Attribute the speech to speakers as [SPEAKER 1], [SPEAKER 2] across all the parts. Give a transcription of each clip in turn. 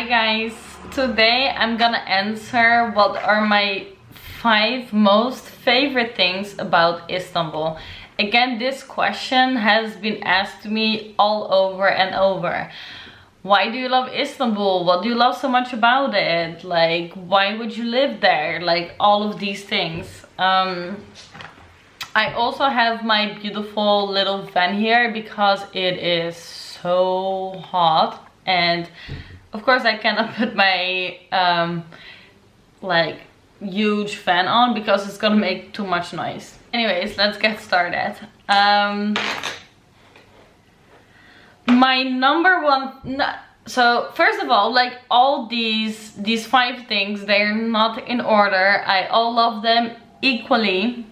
[SPEAKER 1] guys, today I'm gonna answer what are my 5 most favorite things about Istanbul. Again, this question has been asked to me all over and over. Why do you love Istanbul? What do you love so much about it? Like, why would you live there? Like, all of these things. I also have my beautiful little van here because it is so hot, and of course I cannot put my like huge fan on because it's gonna make too much noise. Anyways, let's get started. My number one, so first of all, like all these 5 things, they're not in order. I all love them equally.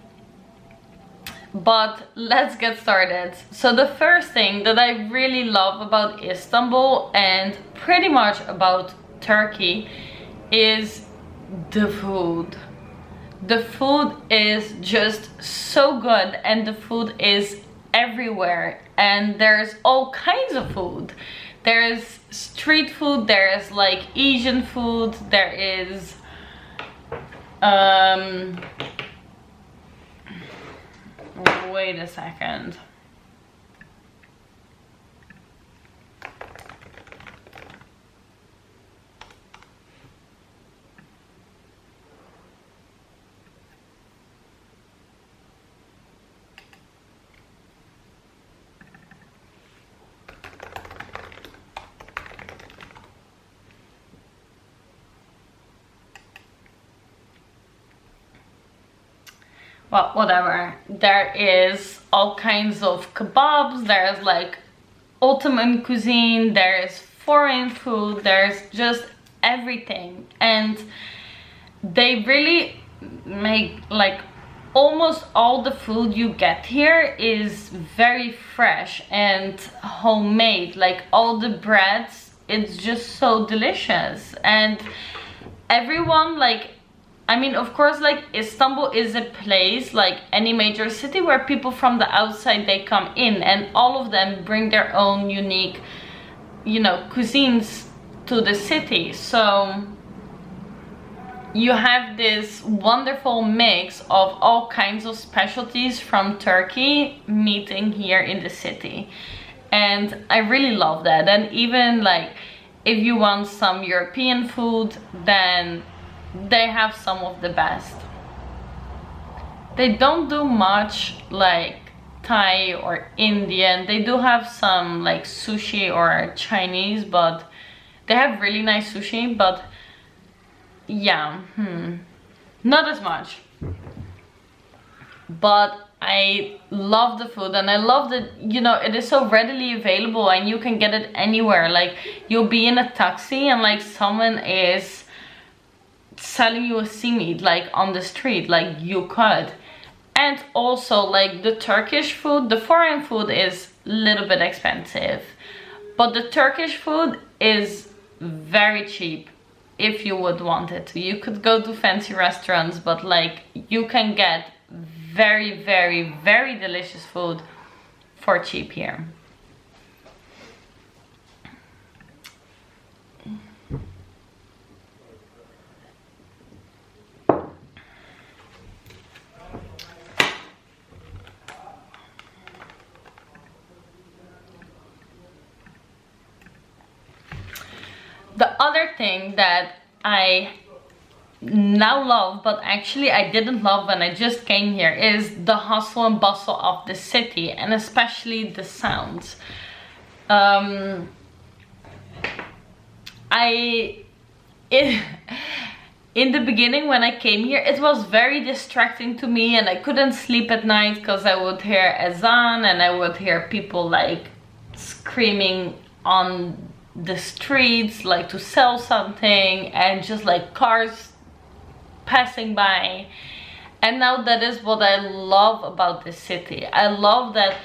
[SPEAKER 1] But let's get started. So the first thing that I really love about Istanbul and pretty much about Turkey is the food. The food is just so good, and the food is everywhere, and there's all kinds of food. There's street food, there's like Asian food, there is wait a second. Well, whatever. There is all kinds of kebabs, there's like Ottoman cuisine, there's foreign food, there's just everything. And they really make like almost all the food you get here is very fresh and homemade. Like all the breads, it's just so delicious. And everyone, like, I mean, of course, like Istanbul is a place like any major city where people from the outside, they come in, and all of them bring their own unique, you know, cuisines to the city. So you have this wonderful mix of all kinds of specialties from Turkey meeting here in the city. And I really love that. And even like if you want some European food, then they have some of the best. They don't do much like Thai or Indian. They do have some like sushi or Chinese, but they have really nice sushi, but yeah, not as much. But I love the food, and I love that, you know, it is so readily available and you can get it anywhere. Like you'll be in a taxi and like someone is selling you a seaweed like on the street, like you could. And also like the Turkish food, the foreign food is a little bit expensive, but the Turkish food is very cheap if you would want it. You could go to fancy restaurants, but like you can get very, very, very delicious food for cheap here. The other thing that I now love, but actually I didn't love when I just came here, is the hustle and bustle of the city, and especially the sounds. In the beginning when I came here, it was very distracting to me, and I couldn't sleep at night because I would hear azan and I would hear people like screaming on the streets like to sell something, and just like cars passing by. And now that is what I love about this city. I love that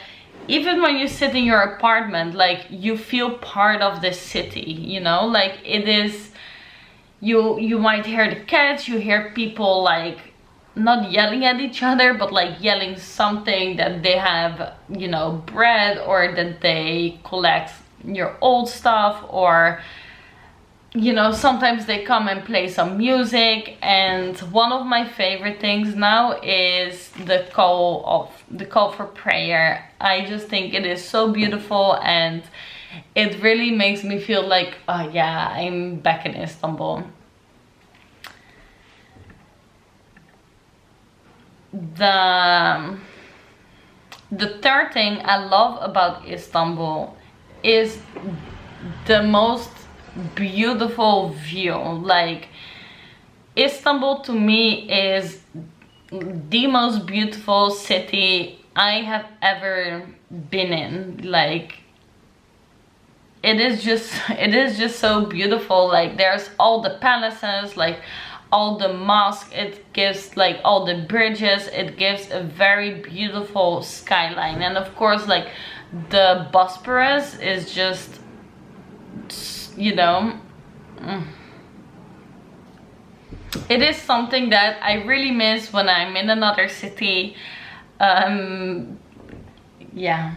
[SPEAKER 1] even when you sit in your apartment, like you feel part of this city, you know, like it is, you might hear the cats, you hear people like not yelling at each other, but like yelling something that they have, you know, bread, or that they collect your old stuff, or you know, sometimes they come and play some music, and one of my favorite things now is the call for prayer. I just think it is so beautiful, and it really makes me feel like, oh yeah, I'm back in Istanbul. The third thing I love about Istanbul is the most beautiful view. Like, Istanbul to me is the most beautiful city I have ever been in. Like, it is just so beautiful. Like, there's all the palaces, like all the mosques, it gives, like all the bridges, it gives a very beautiful skyline. And of course, like, the Bosporus is just, you know, it is something that I really miss when I'm in another city. Yeah.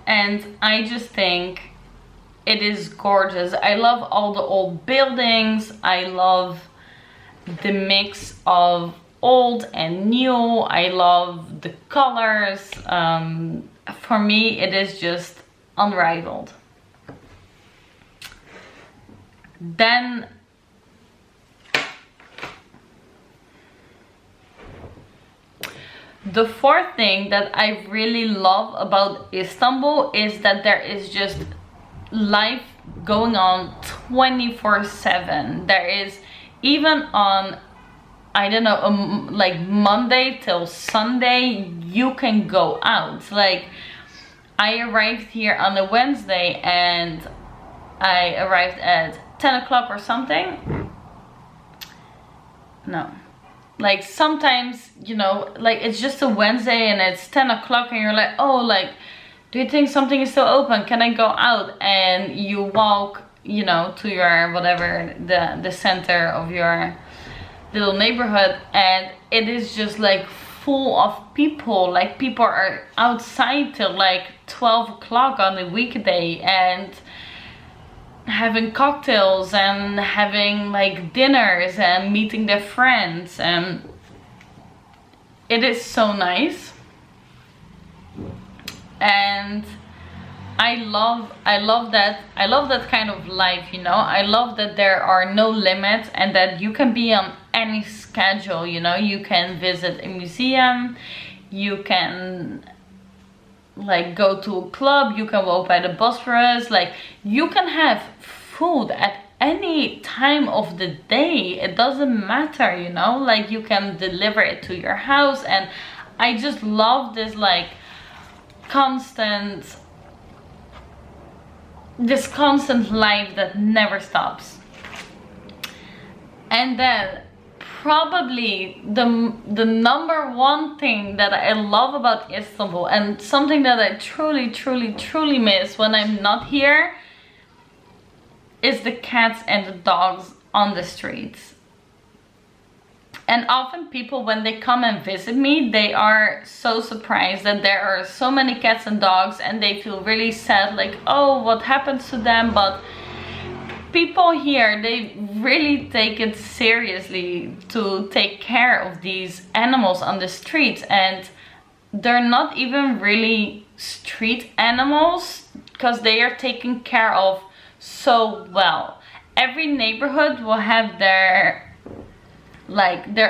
[SPEAKER 1] And I just think it is gorgeous. I love all the old buildings. I love the mix of old and new. I love the colors. For me, it is just unrivaled. Then the fourth thing that I really love about Istanbul is that there is just life going on 24/7. There is, even on, I don't know, like Monday till Sunday, you can go out. Like, I arrived here on a Wednesday and I arrived at 10 o'clock or something. No. Like, sometimes, you know, like, it's just a Wednesday and it's 10 o'clock and you're like, oh, like, do you think something is still open? Can I go out? And you walk, you know, to your, whatever, the center of your little neighborhood, and it is just like full of people. Like, people are outside till like 12 o'clock on a weekday and having cocktails and having like dinners and meeting their friends, and it is so nice. And I love that kind of life, you know. I love that there are no limits and that you can be on any schedule, you know. You can visit a museum, you can like go to a club, you can walk by the Bosphorus, like, you can have food at any time of the day. It doesn't matter, you know, like, you can deliver it to your house. And I just love this, like, constant life that never stops. And then probably the number one thing that I love about Istanbul, and something that I truly miss when I'm not here, is the cats and the dogs on the streets. And often people, when they come and visit me, they are so surprised that there are so many cats and dogs, and they feel really sad, like, oh, what happens to them? But people here, they really take it seriously to take care of these animals on the streets. And they're not even really street animals, because they are taken care of so well. Every neighborhood will have their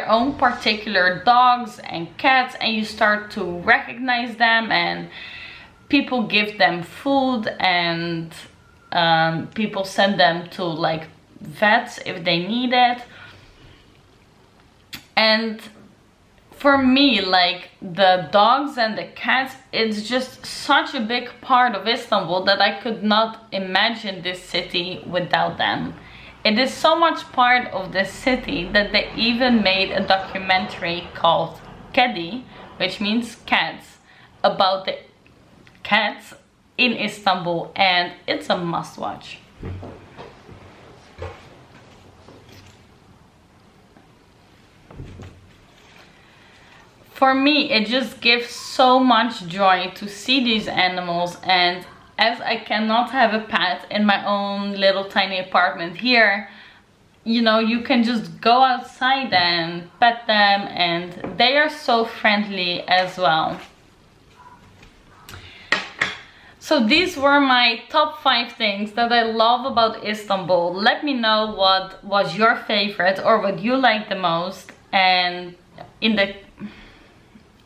[SPEAKER 1] own particular dogs and cats, and you start to recognize them, and people give them food, and people send them to like vets if they need it. And for me, like, the dogs and the cats, it's just such a big part of Istanbul that I could not imagine this city without them. It is so much part of the city that they even made a documentary called Kedi, which means cats, about the cats in Istanbul, and it's a must watch. for me, it just gives so much joy to see these animals. And as I cannot have a pet in my own little tiny apartment here, you know, you can just go outside and pet them, and they are so friendly as well. So these were my top 5 things that I love about Istanbul. Let me know what was your favorite or what you like the most, and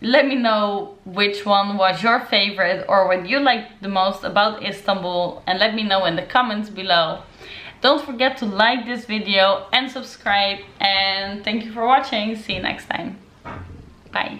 [SPEAKER 1] let me know which one was your favorite or what you liked the most about Istanbul, and let me know in the comments below. Don't forget to like this video and subscribe, and thank you for watching. See you next time. Bye.